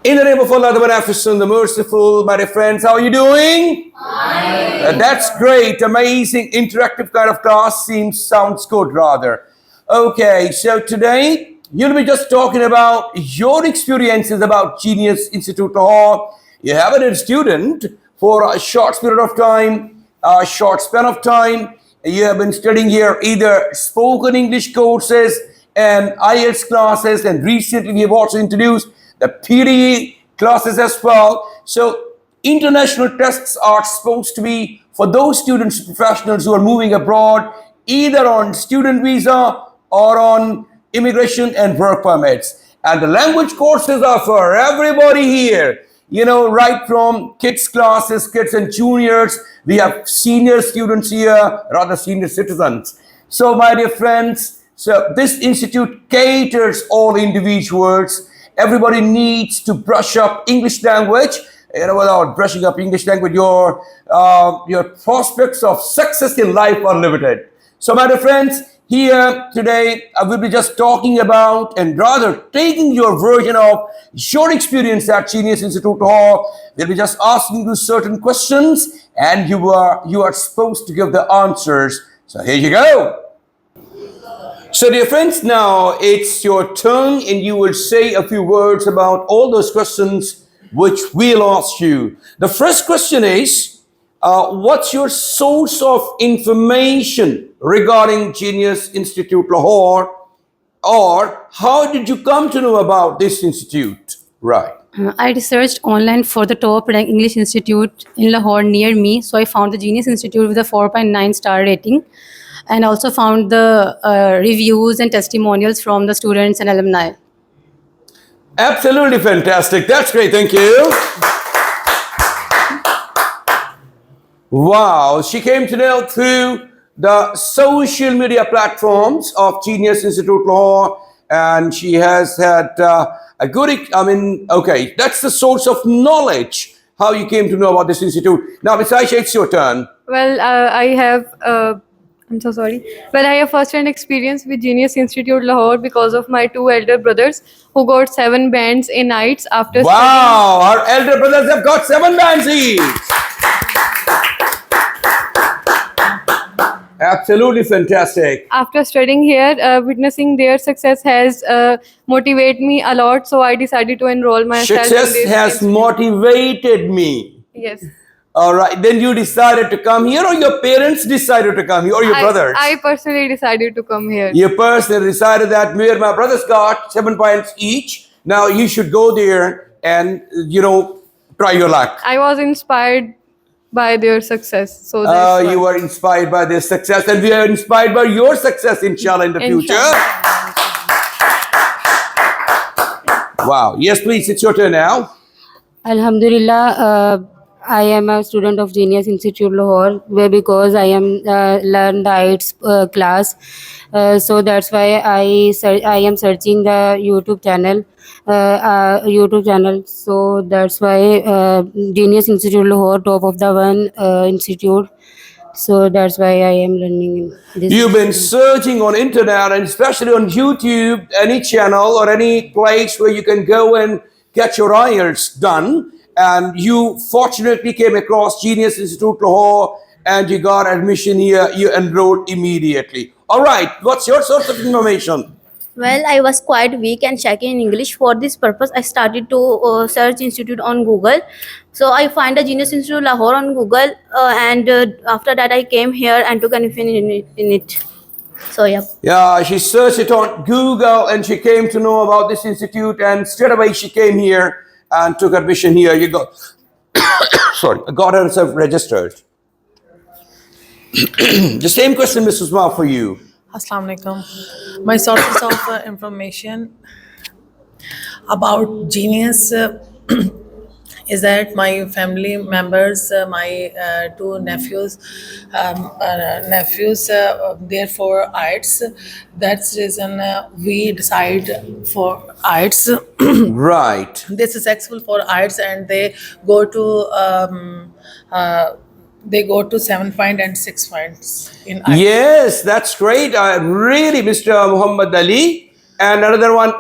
In the name of Allah, the Beneficent, the Merciful, my dear friends, how are you doing? Fine. That's great, amazing, interactive kind of class. Sounds good, rather. Okay, so today you'll be just talking about your experiences about Genius Institute Lahore. You haven't been a student for a short period of time, a short span of time. You have been studying here either spoken English courses and IELTS classes, and recently we have also introduced the PDE classes as well. So international tests are supposed to be for those students, professionals who are moving abroad, either on student visa or on immigration and work permits. And the language courses are for everybody here. You know, right from kids classes, kids and juniors, we have senior students here, rather senior citizens. So my dear friends, so this institute caters all individuals. Everybody needs to brush up English language. You know, without brushing up English language, your prospects of success in life are limited. So my dear friends, here today I will be just talking about, and rather taking your version of your experience at Genius Institute Lahore. We'll be just asking you certain questions, and you are supposed to give the answers. So here you go. So dear friends, now it's your turn, and you will say a few words about all those questions which we'll ask you. The first question is, what's your source of information regarding Genius Institute Lahore, or how did you come to know about this institute? Right. I researched online for the top ranked English institute in Lahore near me. So I found the Genius Institute with a 4.9 star rating, and also found the reviews and testimonials from the students and alumni. Absolutely fantastic. That's great. Thank you. Wow. She came to know through the social media platforms of Genius Institute Lahore, and she has had a good, okay, that's the source of knowledge, how you came to know about this institute. Now, Ms. Aisha, it's your turn. Well, I'm so sorry. Well, I have first-hand experience with Genius Institute Lahore because of my two elder brothers who got 7 bands in nights after Wow, our elder brothers have got 7 bands each. Absolutely fantastic. After studying here, witnessing their success has motivated me a lot. So I decided to enroll myself. Success in this has institute. motivated me. Yes. All right. Then you decided to come here, or your parents decided to come here, or your brothers? I personally decided to come here. You personally decided that where my brothers got 7 points each, now you should go there and, try your luck. I was inspired by their success. So that's why. You were inspired by their success, and we are inspired by your success, inshallah, in the future. Wow. Yes, please. It's your turn now. Alhamdulillah, I am a student of Genius Institute Lahore, where because I am learned the IELTS class, so that's why I am searching the YouTube channel. So that's why Genius Institute Lahore, top of the one institute. So that's why I am learning in this. You've been searching on internet, and especially on YouTube, any channel or any place where you can go and get your IELTS done. And you fortunately came across Genius Institute Lahore, and you got admission here. You enrolled immediately. All right. What's your source of information? Well, I was quite weak and shaky in English. For this purpose, I started to search institute on Google. So I find the Genius Institute Lahore on Google, and after that I came here and took admission in it. So yeah. Yeah, she searched it on Google, and she came to know about this institute, and straight away she came here and took admission here. You go. Sorry, got herself registered. The same question, Mrs. Ma, for you. Assalamu alaikum. My sources of information about Genius is that my family members, my 2 nephews, they're for IELTS. That's the reason we decide for IELTS. Right. They're successful for IELTS, and they go to 7 point and 6 points in IELTS. Yes, that's great. Really, Mr. Muhammad Ali. And another one,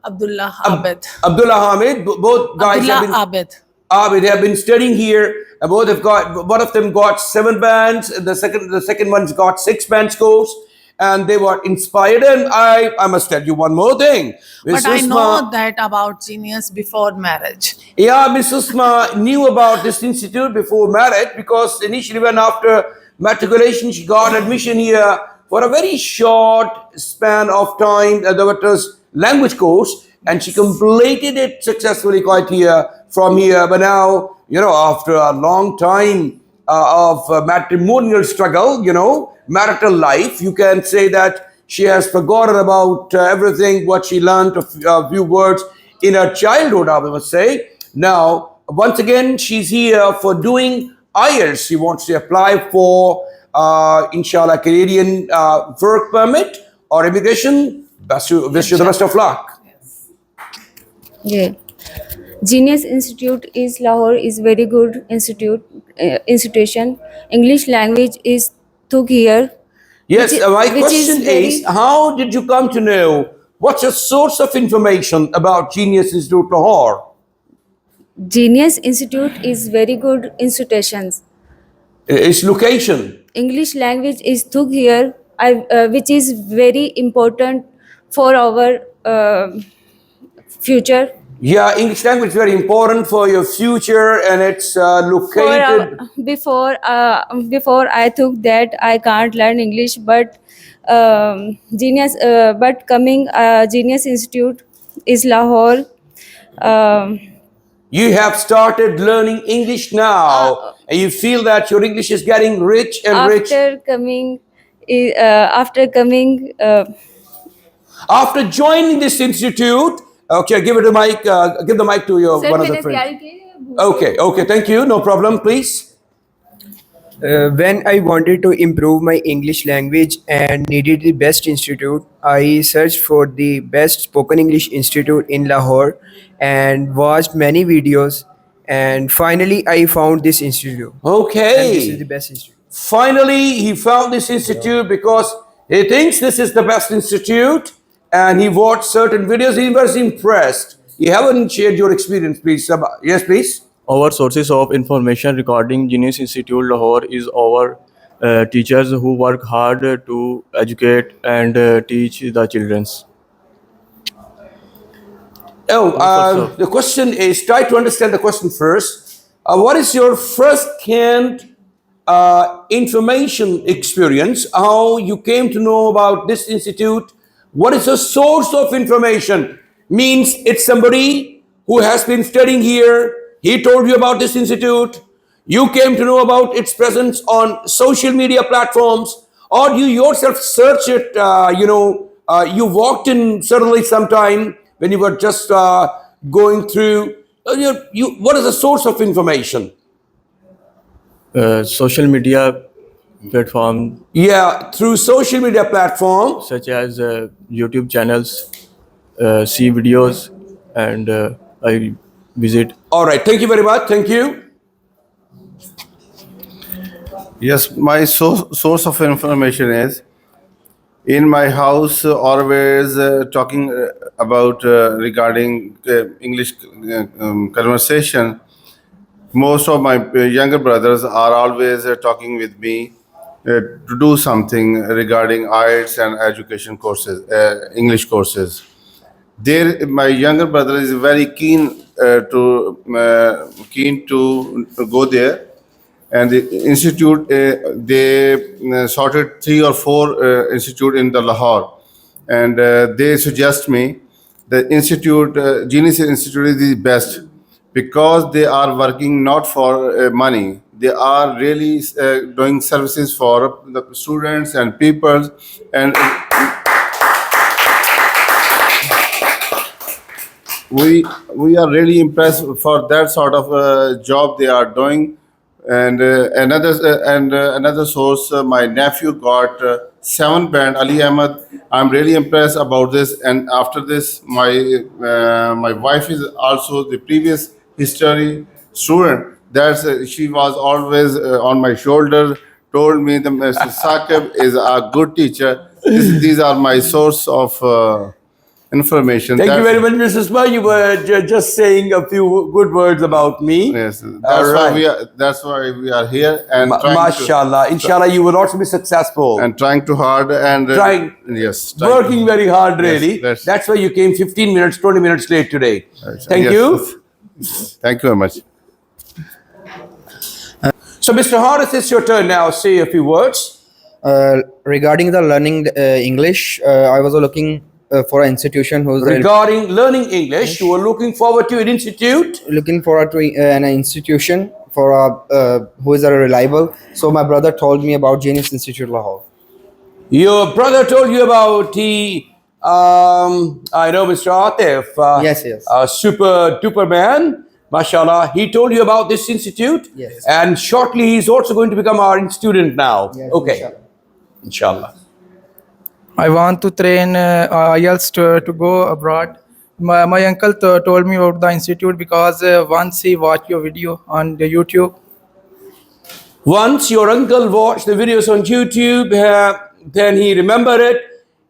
Abdullah Abed. Abdullah Hamid. Both guys have Abdullah been. Abed. They have been studying here. And both have got. One of them got 7 bands. The second one's got 6 bands course. And they were inspired. And I must tell you one more thing. Miss But I Usma- know that about Genius before marriage. Yeah, Miss Usma knew about this institute before marriage because initially, when after matriculation, she got admission here for a very short span of time. There was language course, and she completed it successfully quite here from here. But now, after a long time of matrimonial struggle, marital life, you can say that she has forgotten about everything what she learned, a few words in her childhood, I must say. Now, once again, she's here for doing IELTS. She wants to apply for, inshallah, Canadian work permit or immigration. Wish you the best of luck. Yeah. Genius Institute is Lahore is very good institution. English language is took here. Yes, my which question is, how did you come to know? What's your source of information about Genius Institute Lahore? Genius Institute is very good institutions. Its location. English language is took here, which is very important for our future. Yeah, English language is very important for your future, and it's For located. before I took that I can't learn English, but coming Genius Institute is Lahore. Um, You have started learning English now, and you feel that your English is getting rich and rich. after coming After joining this institute, okay, give the mic to your one of the friends. Okay, thank you, no problem, please. When I wanted to improve my English language and needed the best institute, I searched for the best spoken English institute in Lahore and watched many videos. And finally, I found this institute. And this is the Okay. best institute. Finally, he found this institute because he thinks this is the best institute, and he watched certain videos. He was impressed. You haven't shared your experience, please. Yes, please. Our sources of information regarding Genius Institute Lahore is our teachers who work hard to educate and teach the childrens. The question is, try to understand the question first. What is your first-hand information experience? How you came to know about this institute? What is the source of information? Means it's somebody who has been studying here. He told you about this institute. You came to know about its presence on social media platforms, or you yourself search it. You walked in suddenly sometime when you were just going through. What is the source of information? Social media platform Yeah, through social media platforms. such as YouTube channels, see videos, and I visit. All right, thank you very much. Thank you. Yes, my source of information is in my house, always talking about regarding English conversation. Most of my younger brothers are always talking with me to do something regarding IELTS and education courses, English courses. My younger brother is very keen to go there, and the institute they sorted 3 or 4 institute in the Lahore, and they suggest me the institute Genius Institute is the best because they are working not for money. They are really doing services for the students and people, and we are really impressed for that sort of job they are doing. And another source, my nephew got 7 band Ali Ahmed. I'm really impressed about this. And after this, my wife is also the previous history student. She was always on my shoulder. Told me that Mr. Saqib is a good teacher. These are my source of information. Thank you That's- very much, Mrs. Ma. You were just saying a few good words about me. Yes, All that's why right. we are. That's why we are here and Mashallah. Inshallah, you will also be successful. and trying too hard and Trying- yes, Working very hard, Yes, really. that's- That's why you came 15 minutes, 20 minutes late today. Thank Yes. you. Thank you very much. So, Mr. Harris, it's your turn now. Say a few words. Regarding the learning English, I was looking for an institution who's Regarding learning English, you were looking forward to an institute. looking forward to an institution for who is reliable. So my brother told me about Genius Institute Lahore. Your brother told you about the, I know Mr. Atif. Yes, yes. Super duper man. Mashallah. He told you about this institute. Yes. And shortly he's also going to become our student now. Yes, Okay. inshallah. Inshallah. I want to train IELTS to go abroad. My uncle told me about the institute because once he watched your video on the YouTube. Once your uncle watched the videos on YouTube, then he remembered it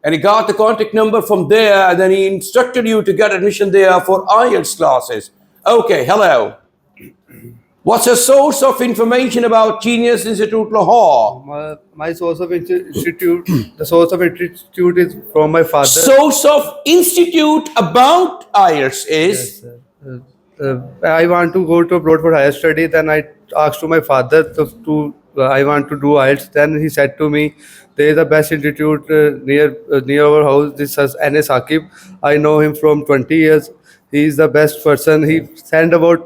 and he got the contact number from there, and then he instructed you to get admission there for IELTS classes. Okay, hello. What's your source of information about Genius Institute Lahore? My source of institute, the source of institute is from my father. Source of institute about IELTS is? I want to go to abroad for higher study. Then I asked to my father I want to do IELTS. Then he said to me, there is a best institute near our house. This is Saqib. I know him from 20 years. He is the best person. He sent about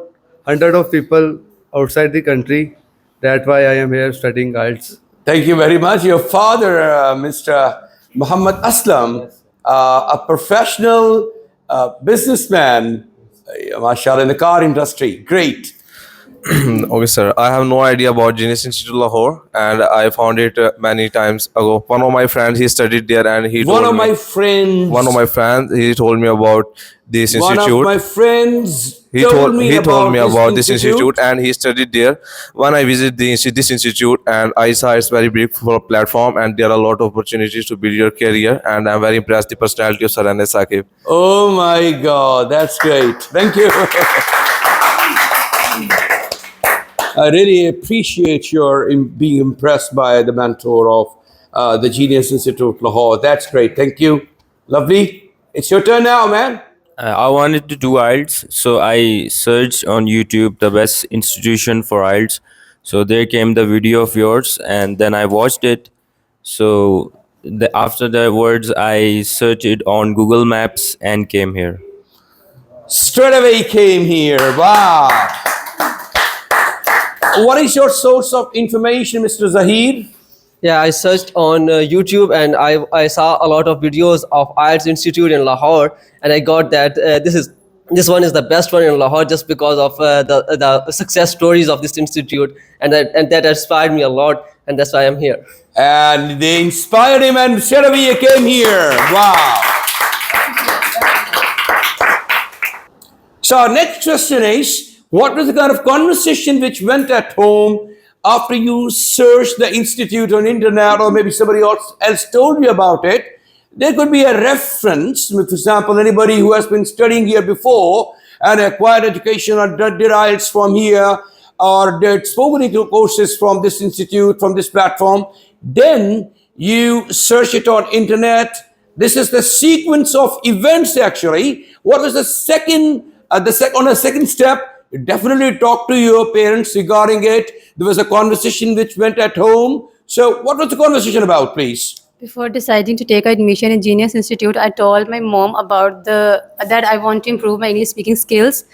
100 of people outside the country. That's why I am here studying IELTS. Thank you very much. Your father, Mr. Muhammad Aslam, a professional businessman, mashallah, in the car industry. Great. Okay, sir. I have no idea about Genius Institute Lahore, and I found it many times ago. One of my friends, he studied there, and he One told of me, my friends, he told me about this institute. One of my friends He told me about this institute, and he studied there. When I visited this institute, and I saw it's very big for platform, and there are a lot of opportunities to build your career. And I'm very impressed the personality of Sir Saqib. Oh my God, that's great. Thank you. I really appreciate your being impressed by the mentor of the Genius Institute Lahore. That's great. Thank you. Lovely. It's your turn now, man. I wanted to do IELTS, so I searched on YouTube the best institution for IELTS. So there came the video of yours, and then I watched it. So after the words, I searched it on Google Maps and came here. Straight away came here. Wow. What is your source of information, Mr. Zahir? Yeah, I searched on YouTube, and I saw a lot of videos of IELTS Institute in Lahore, and I got that this one is the best one in Lahore just because of the success stories of this institute, and that inspired me a lot, and that's why I'm here. And they inspired him, and straight away he came here. Wow. So our next question is, what was the kind of conversation which went at home after you searched the institute on internet, or maybe somebody else told you about it? There could be a reference. For example, anybody who has been studying here before and acquired education or did IELTS from here or did spoken English courses from this institute, from this platform, then you search it on internet. This is the sequence of events actually. What was the second, on the second step? You definitely talk to your parents regarding it. There was a conversation which went at home. So what was the conversation about, please? Before deciding to take admission in Genius Institute, I told my mom about that I want to improve my English speaking skills.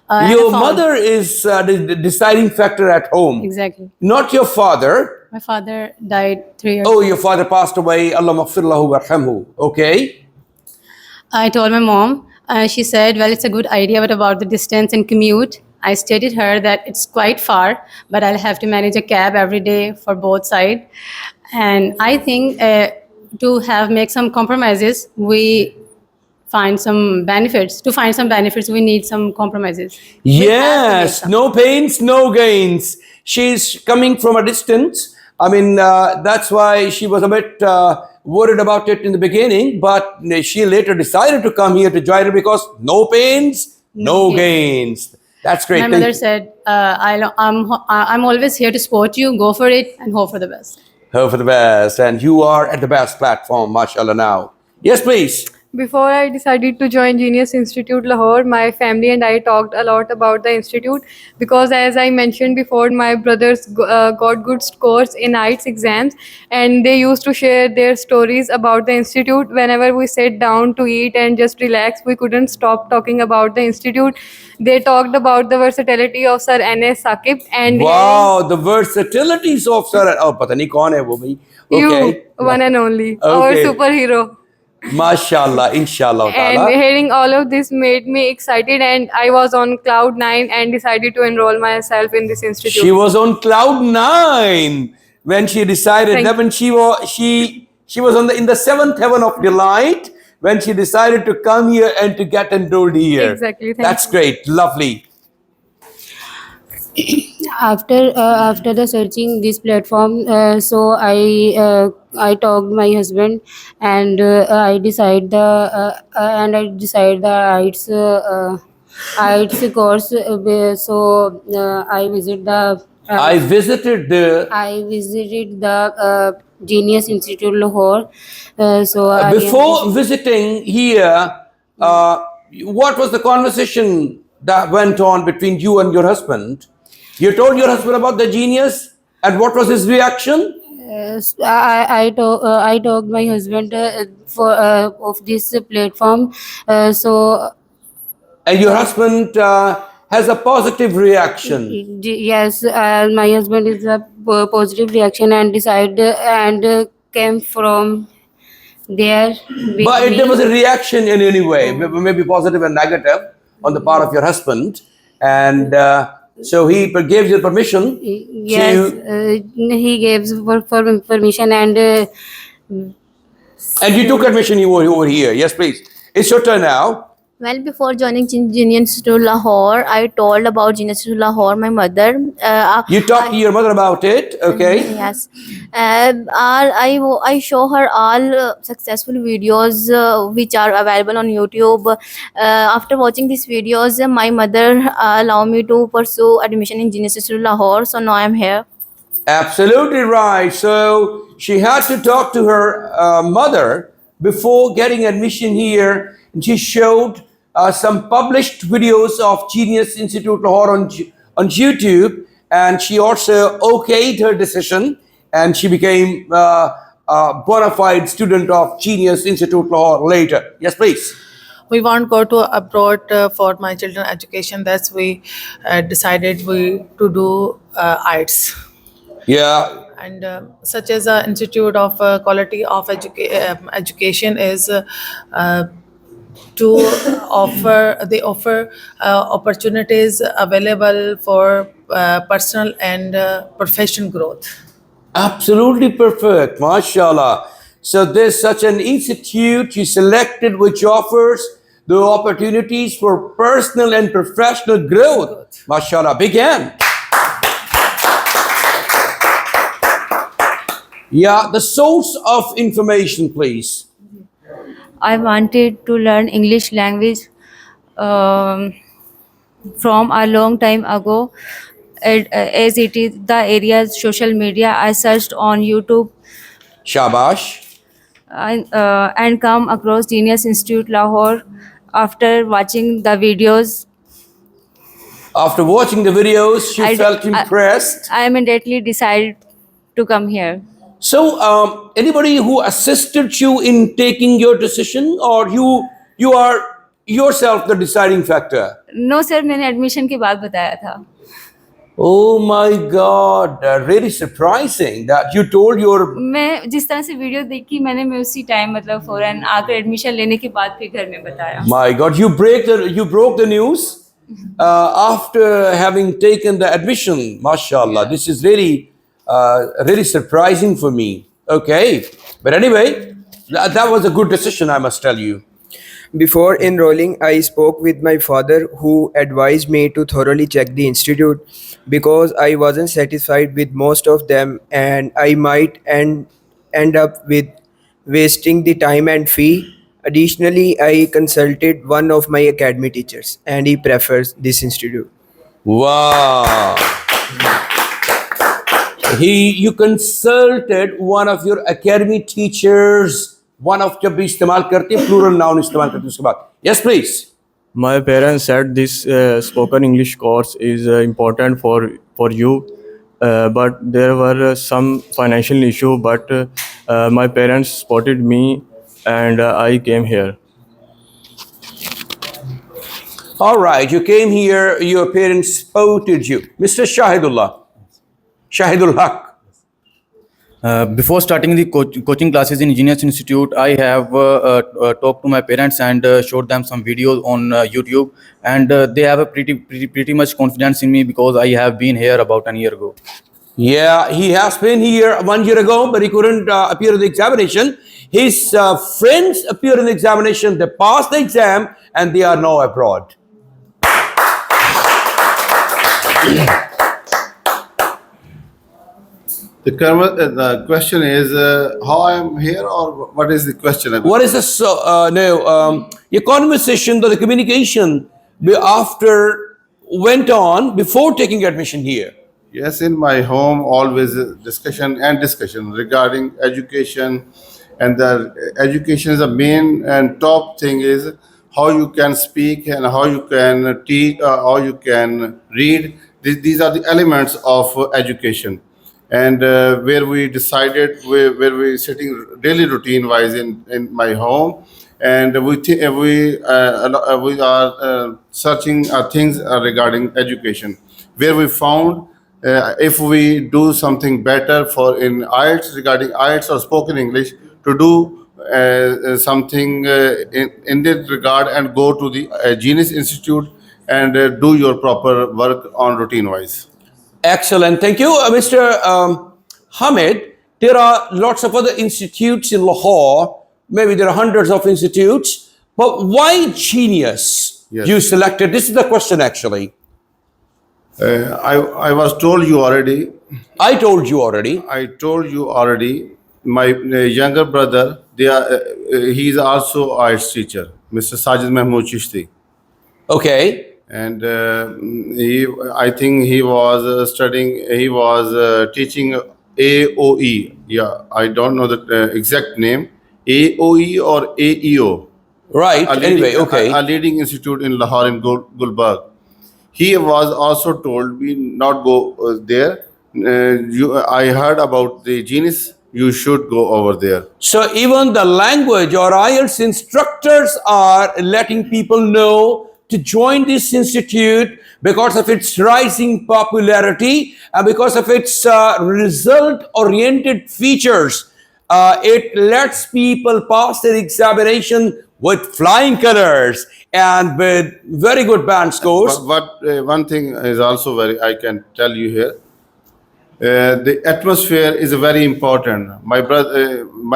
Your mother is the deciding factor at home. Exactly. Not your father. My father died 3 years Oh, ago. your father passed away. Allah maghfir lahu warhamhu. Okay. I told my mom. She said, well, it's a good idea, but about the distance and commute, I stated her that it's quite far, but I'll have to manage a cab every day for both sides. And I think to make some compromises, we find some benefits. To find some benefits, we need some compromises. Yes, no pains, no gains. She's coming from a distance. I mean, that's why she was a bit worried about it in the beginning, but she later decided to come here to join it because no pains, no gains. That's great. My Thank mother you. said, I'm always here to support you. Go for it and hope for the best. Hope for the best. And you are at the best platform, mashallah, now. Yes, please. Before I decided to join Genius Institute Lahore, my family and I talked a lot about the institute because, as I mentioned before, my brothers got good scores in IELTS exams, and they used to share their stories about the institute. Whenever we sat down to eat and just relax, we couldn't stop talking about the institute. They talked about the versatility of Sir N.S. Saqib and Wow, the versatilities of Sir. Oh, pata nahi kaun hai wo bhai. you, Okay. one and only, our Okay. superhero. Mashallah, inshallah And ta'ala. hearing all of this made me excited, and I was on cloud nine and decided to enroll myself in this institute. She was on cloud nine when she decided Thank that when she was on in the seventh heaven of delight when she decided to come here and to get enrolled here. Exactly. That's great. Lovely. After the searching this platform, so I talked my husband, and I decide the IELTS course. I visited the Genius Institute Lahore. before visiting here. What was the conversation that went on between you and your husband? You told your husband about the genius, and what was his reaction? I talked my husband for of this platform. And your husband has a positive reaction. Yes, my husband is a positive reaction and came from there. With But me. there was a reaction in any way, maybe positive and negative, on the part of your husband, and so he gave you permission. Yes, he gave for permission And you took admission over here. Yes, please. It's your turn now. Well, before joining Genius Institute Lahore, I told about Genius Institute Lahore my mother. You talked to your mother about it, okay? Yes. I show her all successful videos which are available on YouTube. After watching these videos, my mother allowed me to pursue admission in Genius Institute Lahore. So now I'm here. Absolutely right. So she had to talk to her mother before getting admission here, and she showed some published videos of Genius Institute Lahore on YouTube, and she also okayed her decision, and she became a bona fide student of Genius Institute Lahore later. Yes, please. We want to go to abroad for my children education. That's we decided to do IELTS. Yeah. And such as an institute of quality of education is to offer opportunities available for personal and professional growth. Absolutely perfect, mashallah. So there's such an institute you selected which offers the opportunities for personal and professional growth. Mashallah, big hand. Yeah, the source of information, please. I wanted to learn English language from a long time ago. As it is the area social media, I searched on YouTube Shabash. and come across Genius Institute Lahore. After watching the videos, After watching the videos, she felt impressed. I immediately decided to come here. So, anybody who assisted you in taking your decision, or you are yourself the deciding factor? No sir, मैंने admission के बाद बताया था. Oh my God, really surprising that you told your. मैं जिस तरह से video देखी मैं उसी टाइम मतलब फौरन आकर एडमिशन लेने के बाद फिर घर में बताया. My God, you broke the news after having taken the admission. Mashallah, this is really surprising for me. Okay, but anyway, that was a good decision, I must tell you. Before enrolling, I spoke with my father, who advised me to thoroughly check the institute because I wasn't satisfied with most of them, and I might end up with wasting the time and fee. Additionally, I consulted one of my academy teachers and he prefers this institute. Wow. You consulted one of your academy teachers. One of जब भी इस्तेमाल करते हैं plural noun इस्तेमाल करते हैं उसके बाद. Yes, please. My parents said this spoken English course is important for you, but there were some financial issue. But my parents supported me, and I came here. All right, you came here. Your parents supported you, Mr. Shahidul Haq. Before starting the coaching classes in Genius Institute, I have talked to my parents and showed them some videos on YouTube, and they have a pretty much confidence in me because I have been here about a year ago. Yeah, he has been here 1 year ago, but he couldn't appear in the examination. His friends appeared in the examination. They passed the exam, and they are now abroad. The question is how I am here, or what is the question? What is this? Your conversation, the communication after went on before taking admission here. Yes, in my home, always discussion regarding education, and the education is the main and top thing is how you can speak and how you can teach, how you can read. These are the elements of education. And where we decided, where we sitting daily routine wise in my home, and we are searching things regarding education, where we found if we do something better for in IELTS, regarding IELTS or spoken English, to do something in that regard and go to the Genius Institute and do your proper work on routine wise. Excellent. Thank you, Mr. Hamid. There are lots of other institutes in Lahore. Maybe there are hundreds of institutes. But why Genius? Yes. You selected. This is the question, actually. I was told you already. I told you already. I told you already. My younger brother, he is also IELTS teacher, Mr. Sajid Mahmood Chishti. Okay. And I think he was studying, he was teaching AOE. Yeah, I don't know the exact name. AOE or AEO. Right, anyway, okay. A leading institute in Lahore in Gulbarg. He was also told we not go there. I heard about the Genius, you should go over there. So even the language or IELTS instructors are letting people know to join this institute because of its rising popularity and because of its result-oriented features. It lets people pass their examination with flying colors and with very good band scores. But one thing is also I can tell you here. The atmosphere is very important. My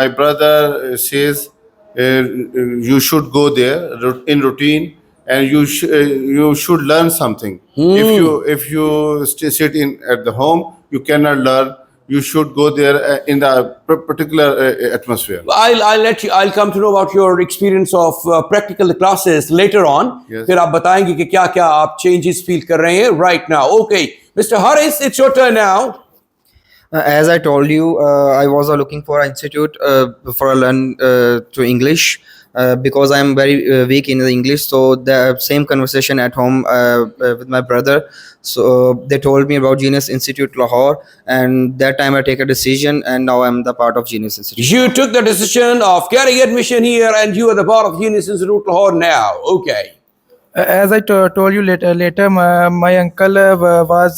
brother says you should go there in routine. And you should learn something. If you sit at the home, you cannot learn. You should go there in the particular atmosphere. I'll come to know about your experience of practical classes later on. Yes. फिर आप बताएंगे कि क्या-क्या आप changes feel कर रहे हैं right now. Okay, Mr. Haris, it's your turn now. As I told you, I was looking for an institute for a learn to English. Because I am very weak in the English, so the same conversation at home with my brother. So they told me about Genius Institute Lahore, and that time I take a decision, and now I'm the part of Genius Institute. You took the decision of getting admission here, and you are the part of Genius Institute Lahore now. Okay. As I told you later, my uncle was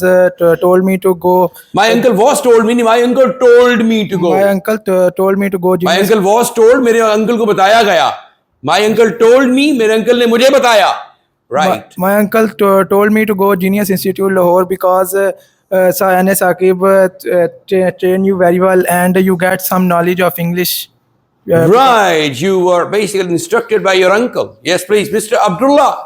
told me to go. My uncle was told me. My uncle told me to go. My uncle told me to go. My uncle was told. मेरे uncle को बताया गया. My uncle told me. मेरे uncle ने मुझे बताया. Right. My uncle told me to go Genius Institute Lahore because Saqib train you very well and you get some knowledge of English. Right. You were basically instructed by your uncle. Yes, please, Mr. Abdullah.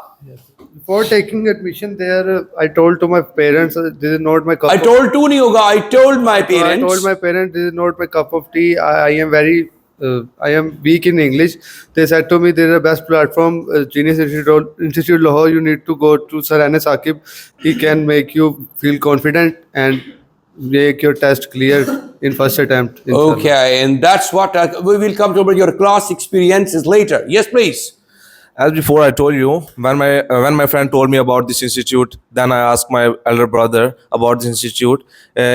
Before taking admission there, I told to my parents, this is not my cup I told my parents. I told my parents, this is not my cup of tea. I am very I am weak in English. They said to me, "There is a best platform, Genius Institute Lahore. You need to go to Sir Saqib. He can make you feel confident and make your test clear in first attempt." inshallah. Okay, and that's what we will come to your class experiences later. Yes, please. As before, I told you, when my friend told me about this institute, then I asked my elder brother about this institute.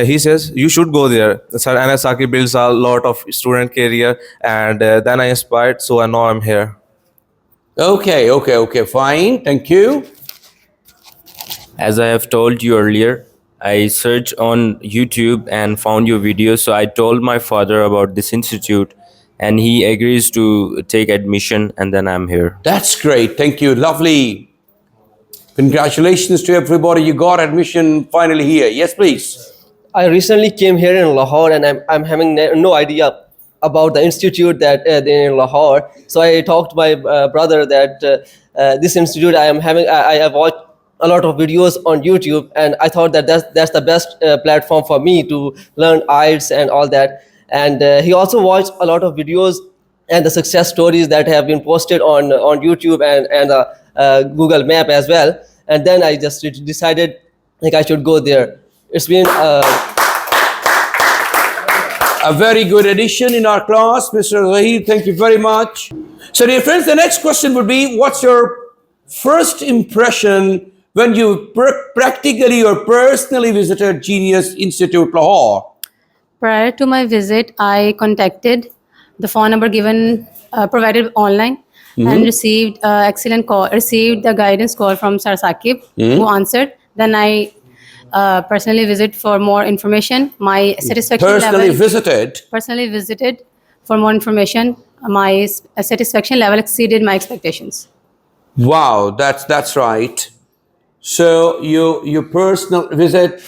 He says you should go there. Sir Anas Saqib builds a lot of student career, and then I inspired. So now I'm here. Okay, fine. Thank you. As I have told you earlier, I searched on YouTube and found your video. So I told my father about this institute, and he agrees to take admission, and then I'm here. That's great. Thank you. Lovely. Congratulations to everybody. You got admission finally here. Yes, please. I recently came here in Lahore, and I'm having no idea about the institute that in Lahore. So I talked to my brother that this institute I have watched a lot of videos on YouTube, and I thought that that's the best platform for me to learn IELTS and all that. And he also watched a lot of videos and the success stories that have been posted on YouTube and Google Map as well. And then I just decided like I should go there. It's been a very good addition in our class, Mr. Zahid. Thank you very much. So, dear friends, the next question would be, what's your first impression when you practically or personally visited Genius Institute Lahore? Prior to my visit, I contacted the phone number given, provided online, and received excellent call. Received the guidance call from Sir Saqib, who answered. Then I personally visit for more information. My satisfaction personally visited for more information. My satisfaction level exceeded my expectations. Wow, that's right. So your personal visit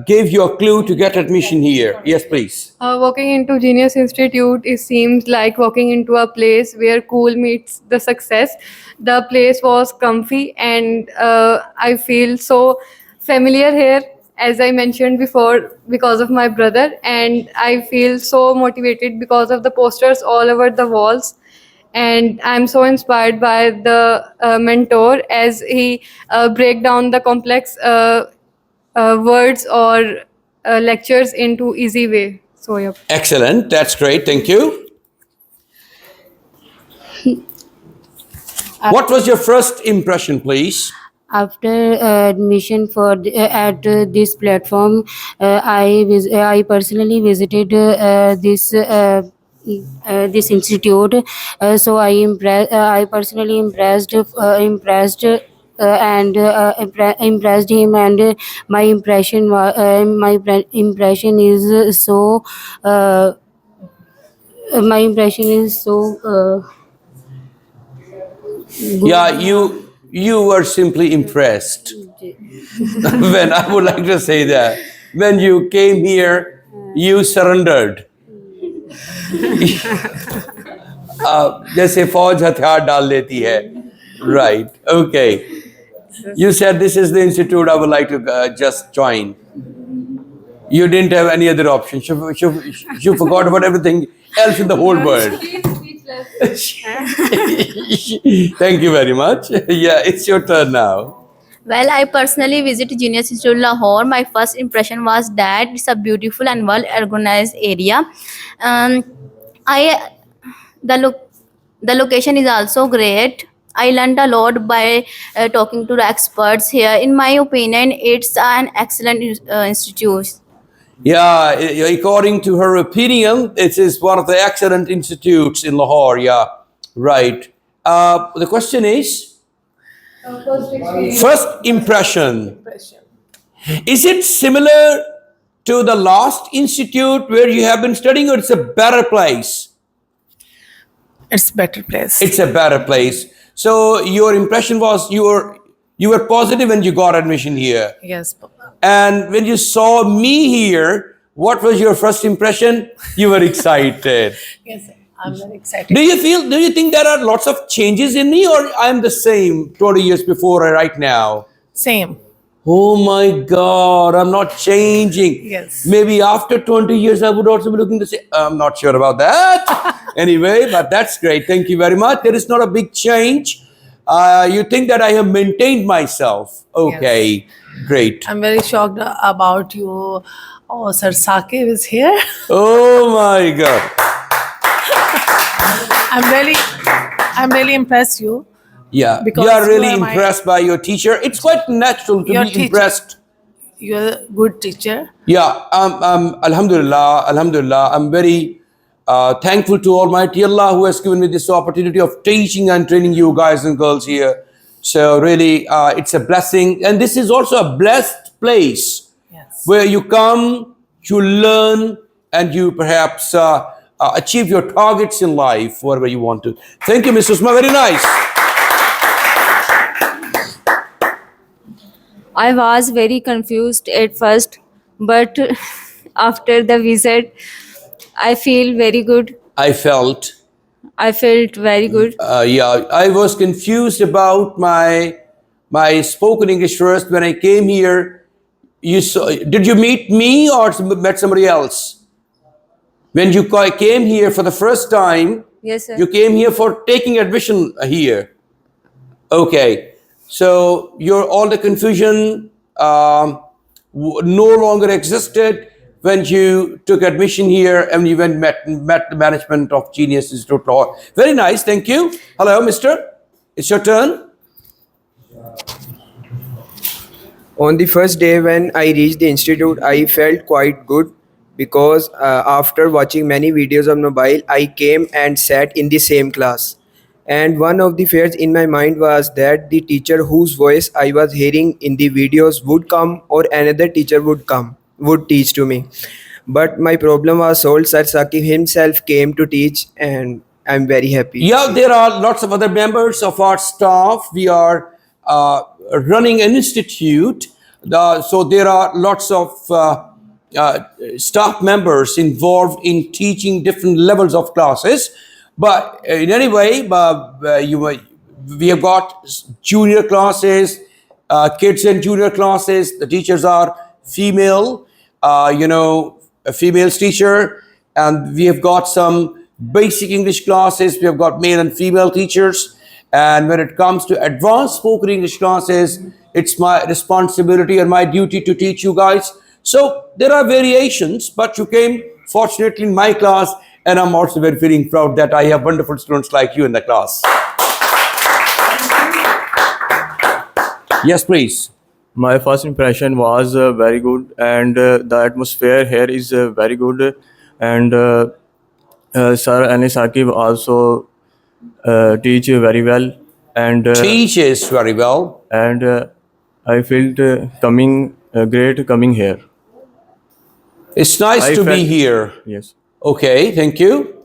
gave you a clue to get admission here. Yes, please. Walking into Genius Institute, it seems like walking into a place where cool meets the success. The place was comfy, and I feel so familiar here, as I mentioned before, because of my brother. And I feel so motivated because of the posters all over the walls. And I'm so inspired by the mentor as he break down the complex words or lectures into easy way. So yeah. Excellent. That's great. Thank you. What was your first impression, please? After admission at this platform, I personally visited this institute. So I personally impressed impressed him, and my impression impression is so my impression is so good. Yeah, you were simply impressed. When I would like to say that when you came here, you surrendered. जैसे फौज हथियार डाल लेती है. Right. Okay. You said this is the institute I would like to just join. You didn't have any other option. You forgot about everything else in the whole world. Thank you very much. Yeah, it's your turn now. Well, I personally visited Genius Institute Lahore. My first impression was that it's a beautiful and well-organized area. The location is also great. I learned a lot by talking to the experts here. In my opinion, it's an excellent institute. Yeah, according to her opinion, it is one of the excellent institutes in Lahore. Yeah, right. The question is, first impression. Is it similar to the last institute where you have been studying, or it's a better place? It's a better place. It's a better place. So your impression was you were positive when you got admission here. Yes, Papa. And when you saw me here, what was your first impression? You were excited. Yes, I'm very excited. Do you think there are lots of changes in me, or I'm the same 20 years before or right now? Same. Oh my God, I'm not changing. Yes. Maybe after 20 years, I would also be looking to say, I'm not sure about that. Anyway, but that's great. Thank you very much. There is not a big change. You think that I have maintained myself. Okay, great. I'm very shocked about you. Oh, Sir Saqib is here. Oh my God. I'm really impressed you. Yeah, Because you are you really are my- impressed by your teacher. It's quite natural to Your be teacher. impressed. You're a good teacher. Yeah, Alhamdulillah, Alhamdulillah. I'm very thankful to Almighty Allah who has given me this opportunity of teaching and training you guys and girls here. So really, it's a blessing. And this is also a blessed place where you come, you learn, and you perhaps achieve your targets in life, whatever you want to. Thank you, Ms. Usma. Very nice. I was very confused at first, but after the visit, I feel very good. I felt. I felt very good. Yeah, I was confused about my spoken English first when I came here. You saw? Did you meet me or met somebody else? When you came here for the first time, Yes, sir. you came here for taking admission here. Okay, so all the confusion no longer existed when you took admission here and you went met the management of Genius Institute Lahore. Very nice, thank you. Hello, mister. It's your turn. On the first day when I reached the institute, I felt quite good because after watching many videos on mobile, I came and sat in the same class. And one of the fears in my mind was that the teacher whose voice I was hearing in the videos would come or another teacher would teach to me. But my problem was solved. Sir Saqib himself came to teach and I'm very happy. Yeah, there are lots of other members of our staff. We are running an institute. So there are lots of staff members involved in teaching different levels of classes. But in any way, we have got junior classes, kids and junior classes. The teachers are female, a female teacher. And we have got some basic English classes. We have got male and female teachers. And when it comes to advanced spoken English classes, it's my responsibility and my duty to teach you guys. So there are variations, but you came fortunately in my class, and I'm also very feeling proud that I have wonderful students like you in the class. Yes, please. My first impression was very good, and the atmosphere here is very good. And Sir Anis Saqib also teach very well, and teaches very well. And I felt great coming here. It's nice to be here. Yes. Okay, thank you.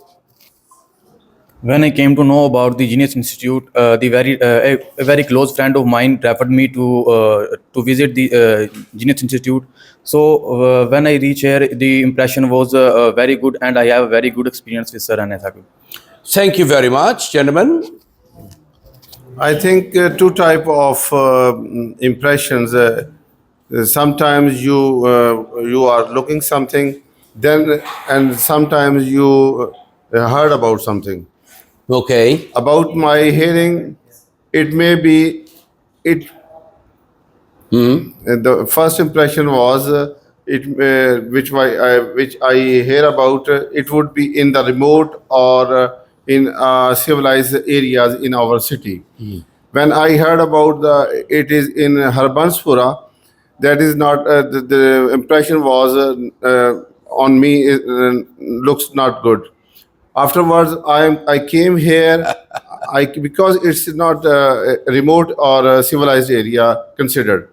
When I came to know about the Genius Institute, a very close friend of mine referred me to visit the Genius Institute. So when I reached here, the impression was very good, and I have a very good experience with Sir Anis Saqib. Thank you very much, gentlemen. I think two type of impressions. Sometimes you are looking something, and sometimes you heard about something. Okay. About my hearing, it may be it. The first impression was which I hear about. It would be in the remote or in civilized areas in our city. When I heard about it is in Harbanspura, that is not the impression was on me looks not good. Afterwards, I came here because it's not a remote or a civilized area considered.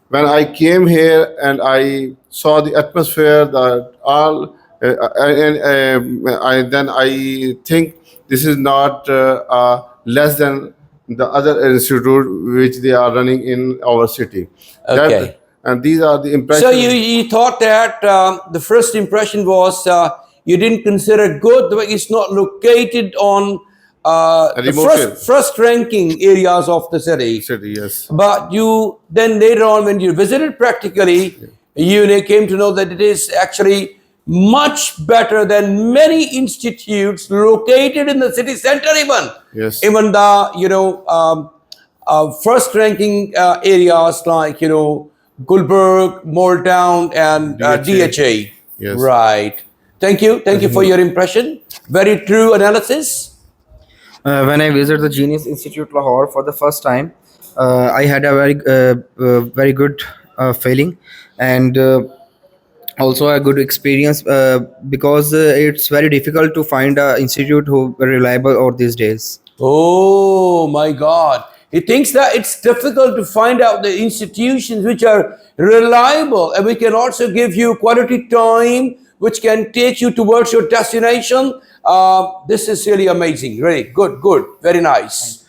When I came here and I saw the atmosphere, then I think this is not less than the other institute which they are running in our city. Okay. And these are the impressions. So you thought that the first impression was you didn't consider good the way it's not located on the Remote first ranking areas of the city. yes. But you then later on, when you visited practically, you came to know that it is actually much better than many institutes located in the city center. Yes. Even the first ranking areas like Gulberg, Moortown, and DHA. Yes. Right. Thank you for your impression. Very true analysis. When I visited the Genius Institute Lahore for the first time, I had a very good feeling, and also a good experience because it's very difficult to find an institute who are reliable or these days. Oh my God. He thinks that it's difficult to find out the institutions which are reliable and we can also give you quality time which can take you towards your destination. This is really amazing. Really good, very nice.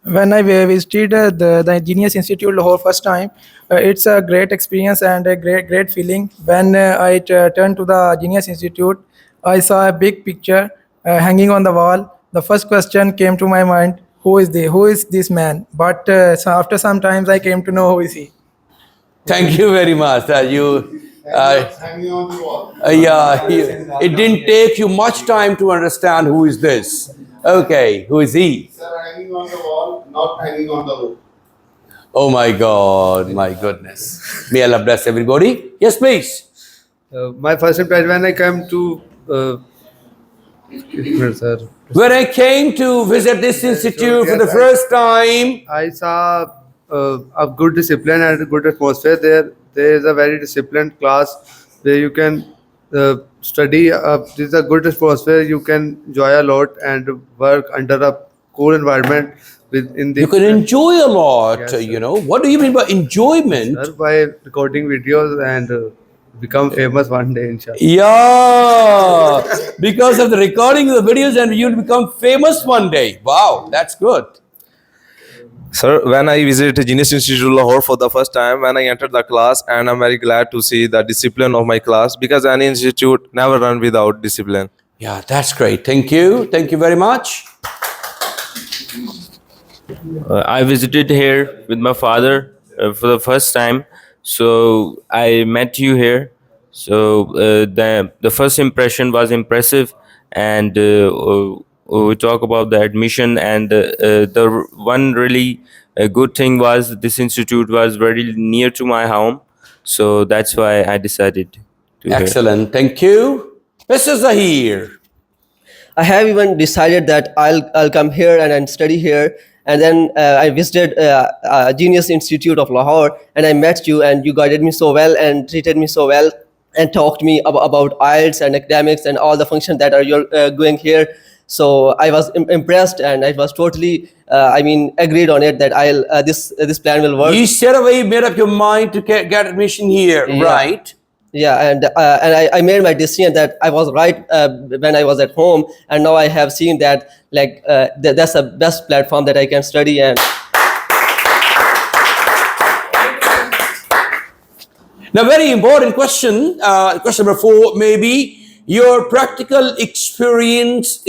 When I visited the Genius Institute Lahore first time, it's a great experience and a great feeling. When I turned to the Genius Institute, I saw a big picture hanging on the wall. The first question came to my mind: who is this man? But so after some times, I came to know who is he. Thank you very much. Hanging on the wall. It didn't take you much time to understand who is this. Okay, who is he? Sir, hanging on the wall, not hanging on the rope. Oh my God, my goodness. May Allah bless everybody. Yes, please. My first impression when I came to sir. When I came to visit this institute for the first time, I saw a good discipline and a good atmosphere there. There is a very disciplined class where you can study. This is a good atmosphere. You can enjoy a lot and work under a cool environment. You can enjoy a lot. Yes, what do you mean by enjoyment? sir, by recording videos and become famous one day, inshallah. Yeah, because of the recording of the videos, and you'll become famous one day. Wow, that's good. Sir, when I visited Genius Institute Lahore for the first time, when I entered the class, and I'm very glad to see the discipline of my class because any institute never run without discipline. Yeah, that's great. Thank you very much. I visited here with my father for the first time, so I met you here. So the first impression was impressive, and we talk about the admission, and the one really good thing was this institute was very near to my home, so that's why I decided to. Excellent. Thank you, Mr. Zahir. I have even decided that I'll come here and study here. And then I visited Genius Institute of Lahore, and I met you, and you guided me so well and treated me so well, and talked me about IELTS and academics and all the functions that you're going here. So I was impressed, and I was totally, agreed on it that this plan will work. You straight away made up your mind to get admission here, Yeah. right? Yeah, and I made my decision that I was right when I was at home, and now I have seen that that's the best platform that I can study. And now, very important question. Question number 4, maybe your practical experience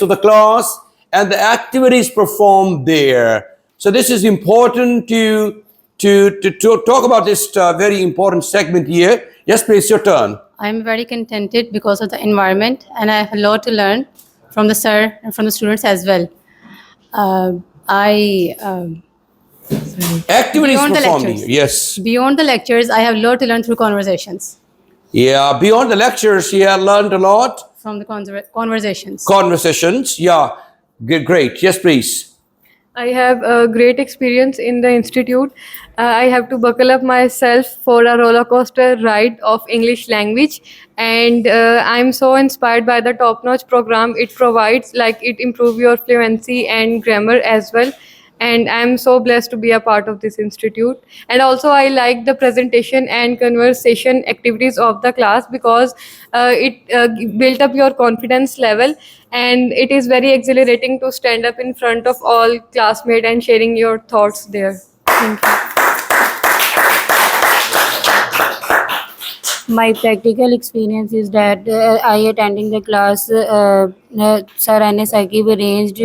of the class and the activities performed there. So this is important to talk about this very important segment here. Yes, please, your turn. I'm very contented because of the environment, and I have a lot to learn from the sir and from the students as well. Activities Beyond the performed lectures. here. Yes. Beyond the lectures, I have a lot to learn through conversations. Yeah, beyond the lectures, you have learned a lot. From the conversations. Conversations. Yeah, great. Yes, please. I have a great experience in the institute. I have to buckle up myself for a roller coaster ride of English language, and I'm so inspired by the top-notch program it provides. Like, it improves your fluency and grammar as well. And I'm so blessed to be a part of this institute. And also, I like the presentation and conversation activities of the class because it built up your confidence level, and it is very exhilarating to stand up in front of all classmates and sharing your thoughts there. Thank you. My practical experience is that I attending the class. Sir and Saqib arranged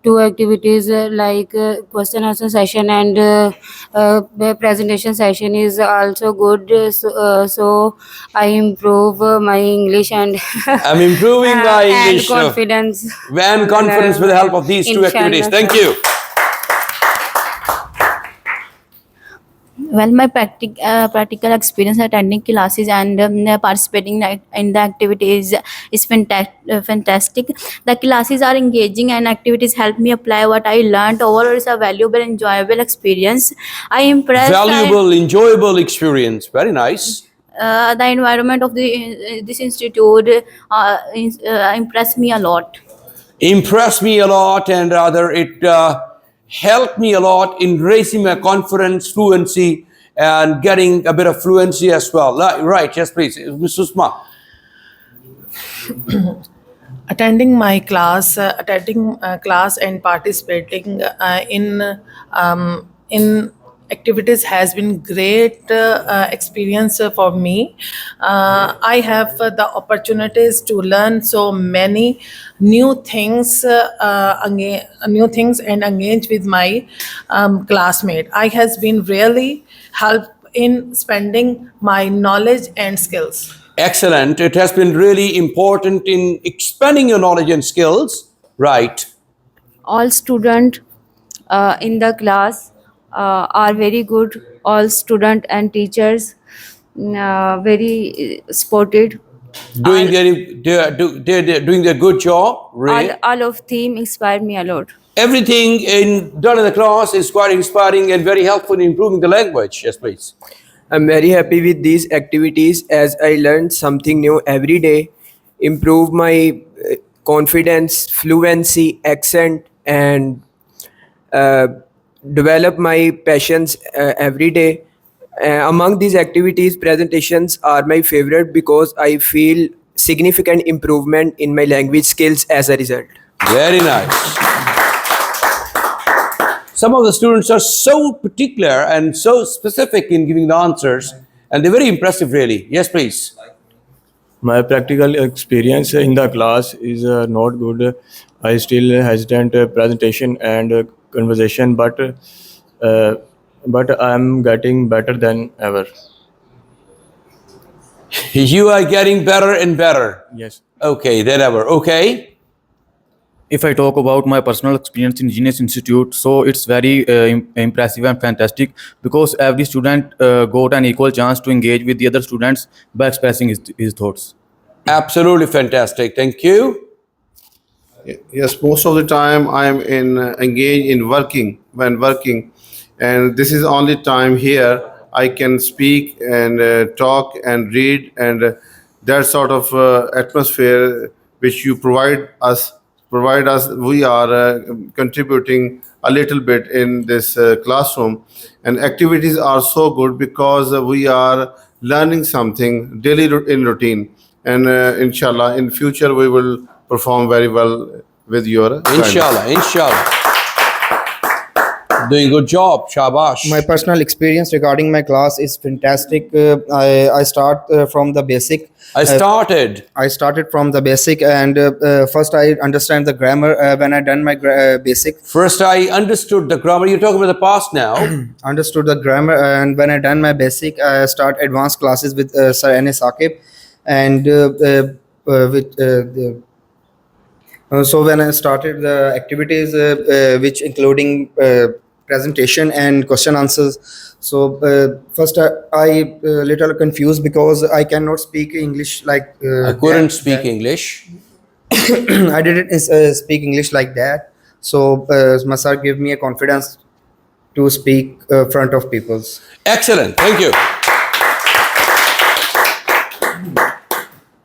two activities like question answer session and the presentation session is also good. So I improve my English and I'm improving my and English confidence. and confidence with the help of these two activities. Inshallah, Thank sir. you. Well, my practical experience attending classes and participating in the activities is fantastic. The classes are engaging and activities help me apply what I learned. Overall, it's a valuable, enjoyable experience. I impressed. Valuable, enjoyable experience. Very nice. The environment of this institute impressed me a lot. Impressed me a lot, and rather it helped me a lot in raising my confidence, fluency, and getting a bit of fluency as well. Right, yes, please. Ms. Susma. Attending my class, attending class and participating in activities has been great experience for me. I have the opportunities to learn so many new things, new things, and engage with my classmate. I has been really help in spending my knowledge and skills. Excellent. It has been really important in expanding your knowledge and skills. Right. All students in the class are very good. All student and teachers very supported. Doing they're doing their good job. Really. All of them inspired me a lot. Everything done in the class is quite inspiring and very helpful in improving the language. Yes, please. I'm very happy with these activities as I learned something new every day, improve my confidence, fluency, accent, and uh, develop my passions every day. Among these activities, presentations are my favorite because I feel significant improvement in my language skills as a result. Very nice. Some of the students are so particular and so specific in giving the answers, and they're very impressive, really. Yes, please. My practical experience in the class is not good. I still hesitant presentation and conversation, but I'm getting better than ever. You are getting better and better. Yes. Okay, than ever. Okay. If I talk about my personal experience in Genius Institute, so it's very impressive and fantastic because every student got an equal chance to engage with the other students by expressing his thoughts. Absolutely fantastic. Thank you. Yes, most of the time I am engaged in working, and this is only time here I can speak and talk and read and that sort of atmosphere which you provide us. We are contributing a little bit in this classroom, and activities are so good because we are learning something daily in routine, and inshallah in future we will perform very well with your guidance. Inshallah. Doing good job. Shabash. My personal experience regarding my class is fantastic. I start from the basic. I started from the basic, and first I understand the grammar when I done my basic. First, I understood the grammar. You're talking about the past now. Understood the grammar, and when I done my basic, I start advanced classes with Sir Saqib, and so when I started the activities, which including presentation and question answers. So first I little confused because I cannot speak English like. I couldn't speak English. I didn't speak English like that. So my sir gave me a confidence to speak front of peoples. Excellent. Thank you.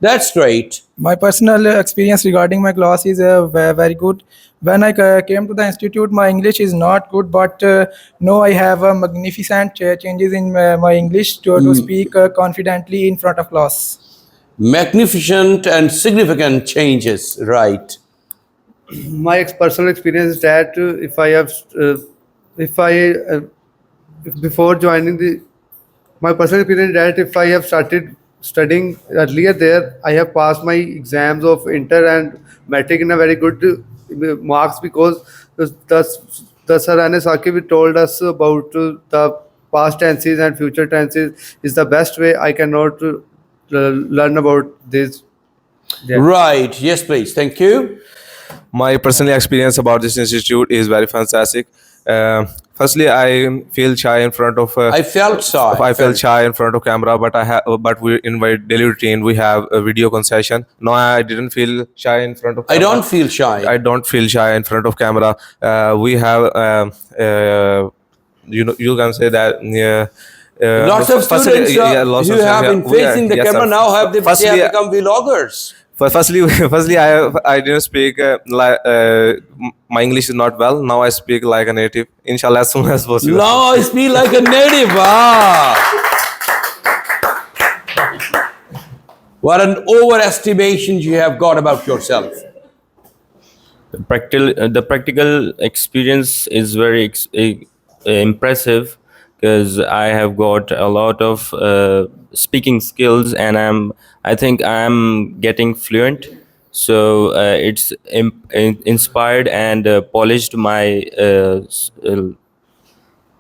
That's great. My personal experience regarding my class is very good. When I came to the institute, my English is not good, but now I have magnificent changes in my English to speak confidently in front of class. Magnificent and significant changes, right? My personal experience is that if before joining the My personal opinion is that if I have started studying earlier there, I have passed my exams of inter and matric in a very good marks, because the Sir Anas Saqib told us about the past tenses and future tenses is the best way. I cannot learn about this. Yeah. Right. Yes, please. Thank you. My personal experience about this institute is very fantastic. Firstly, I feel shy in front of. I felt shy. I felt shy in front of camera, but but we in my daily routine we have a video concession. No, I didn't feel shy in front of. I Camera. don't feel shy. I don't feel shy in front of camera. We have. You can say that. Lots of students who have been facing the camera now they have become vloggers. Firstly, I didn't speak my English is not well. Now I speak like a native. Inshallah, as soon as possible. Now I speak like a native. What an overestimation you have got about yourself. The practical experience is very impressive, because I have got a lot of speaking skills, and I think I'm getting fluent. So it's inspired and polished my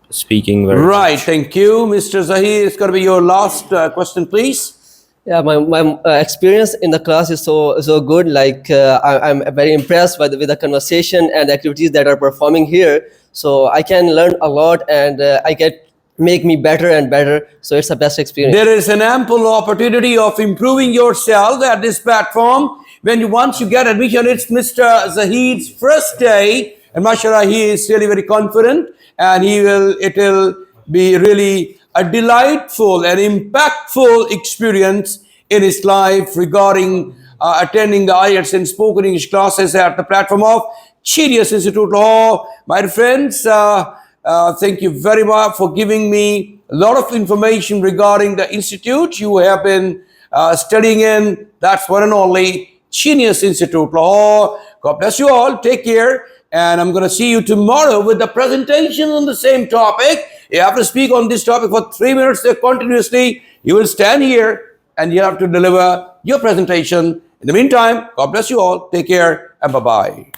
speaking very Right. Thank you, Mr. Zahir. It's going to be your last question, please. Yeah, my experience in the class is so good. Like I'm very impressed with the conversation and activities that are performing here. So I can learn a lot, and I can make me better and better. So it's the best experience. There is an ample opportunity of improving yourself at this platform. Once you get admission, it's Mr. Zahid's first day, and mashallah, he is really very confident, and it will be really a delightful and impactful experience in his life regarding attending the IELTS and spoken English classes at the platform of Genius Institute Lahore. My friends, thank you very much for giving me a lot of information regarding the institute you have been studying in. That's one and only Genius Institute Lahore. God bless you all. Take care. And I'm going to see you tomorrow with the presentation on the same topic. You have to speak on this topic for 3 minutes continuously. You will stand here and you have to deliver your presentation. In the meantime, God bless you all. Take care and bye-bye.